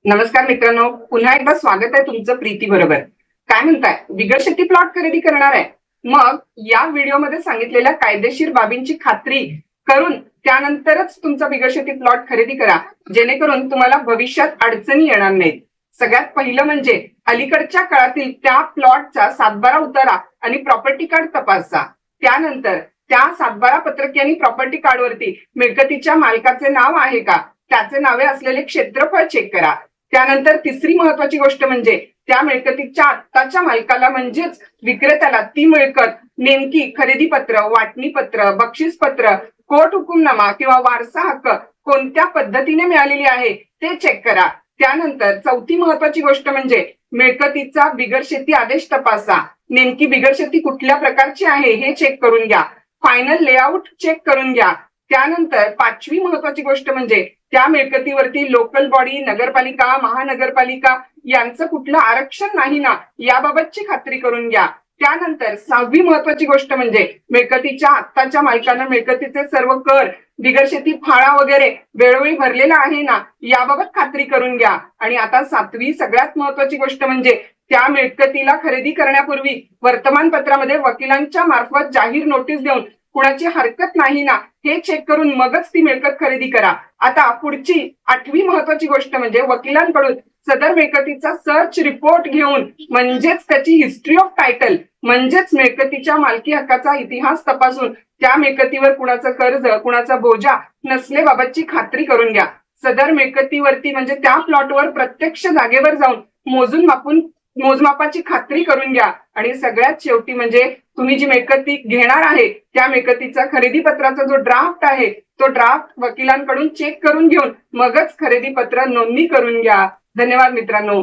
नमस्कार मित्रांनो, पुन्हा एकदा स्वागत आहे तुमचं प्रीती बरोबर. काय म्हणताय? बिगर शेती प्लॉट खरेदी करणार आहे? मग या व्हिडिओमध्ये सांगितलेल्या कायदेशीर बाबींची खात्री करून त्यानंतरच तुमचा बिगर शेती प्लॉट खरेदी करा, जेणेकरून तुम्हाला भविष्यात अडचणी येणार नाहीत. सगळ्यात पहिलं म्हणजे अलीकडच्या काळातील त्या प्लॉटचा सातबारा उतारा आणि प्रॉपर्टी कार्ड तपासा. त्यानंतर त्या सातबारा पत्रकी आणि प्रॉपर्टी कार्डवरती मिळकतीच्या मालकाचे नाव आहे का, त्याचे नावे असलेले क्षेत्रफळ चेक करा. त्यानंतर तिसरी महत्वाची गोष्ट म्हणजे त्या मिळकतीच्या आत्ताच्या मालकाला म्हणजेच विक्रेत्याला ती मिळकत नेमकी खरेदी पत्र, वाटणी पत्र, बक्षीस पत्र, कोर्ट हुकुमनामा किंवा वारसा हक्क कोणत्या पद्धतीने मिळालेली आहे ते चेक करा. त्यानंतर चौथी महत्वाची गोष्ट म्हणजे मिळकतीचा बिगर शेती आदेश तपासा. नेमकी बिगर शेती कुठल्या प्रकारची आहे हे चेक करून घ्या. फायनल लेआउट चेक करून घ्या. त्यानंतर पाचवी महत्वाची गोष्ट म्हणजे त्या मिळकतीवरती लोकल बॉडी, नगरपालिका, महानगरपालिका यांचं कुठलं आरक्षण नाही ना, याबाबतची खात्री करून घ्या. त्यानंतर सहावी महत्वाची गोष्ट म्हणजे मिळकतीच्या आत्ताच्या मालकांना मिळकतीचे सर्व कर, बिगर शेती फाळा वगैरे वेळोवेळी भरलेला आहे ना, याबाबत खात्री करून घ्या. आणि आता सातवी सगळ्यात महत्वाची गोष्ट म्हणजे त्या मिळकतीला खरेदी करण्यापूर्वी वर्तमानपत्रामध्ये वकिलांच्या मार्फत जाहीर नोटीस देऊन कुणाची हरकत नाही ना, हे चेक करून मगच ती मिळकत खरेदी करा. आता पुढची आठवी महत्वाची गोष्ट म्हणजे वकिलांकडून सदर मिळकतीचा सर्च रिपोर्ट घेऊन म्हणजेच त्याची हिस्ट्री ऑफ टायटल म्हणजेच मिळकतीच्या मालकी हक्काचा इतिहास तपासून त्या मिळकतीवर कुणाचं कर्ज, कुणाचा बोजा नसलेबाबतची खात्री करून घ्या. सदर मिळकतीवरती म्हणजे त्या प्लॉटवर प्रत्यक्ष जागेवर जाऊन मोजून मापून मोजमापाची खात्री करून घ्या. आणि सगळ्यात शेवटी म्हणजे तुम्ही जी मिळकती घेणार आहे त्या मिळकतीचा खरेदी पत्राचा जो ड्राफ्ट आहे तो ड्राफ्ट वकिलांकडून चेक करून घेऊन मगच खरेदी पत्र नोंदणी करून घ्या. धन्यवाद मित्रांनो.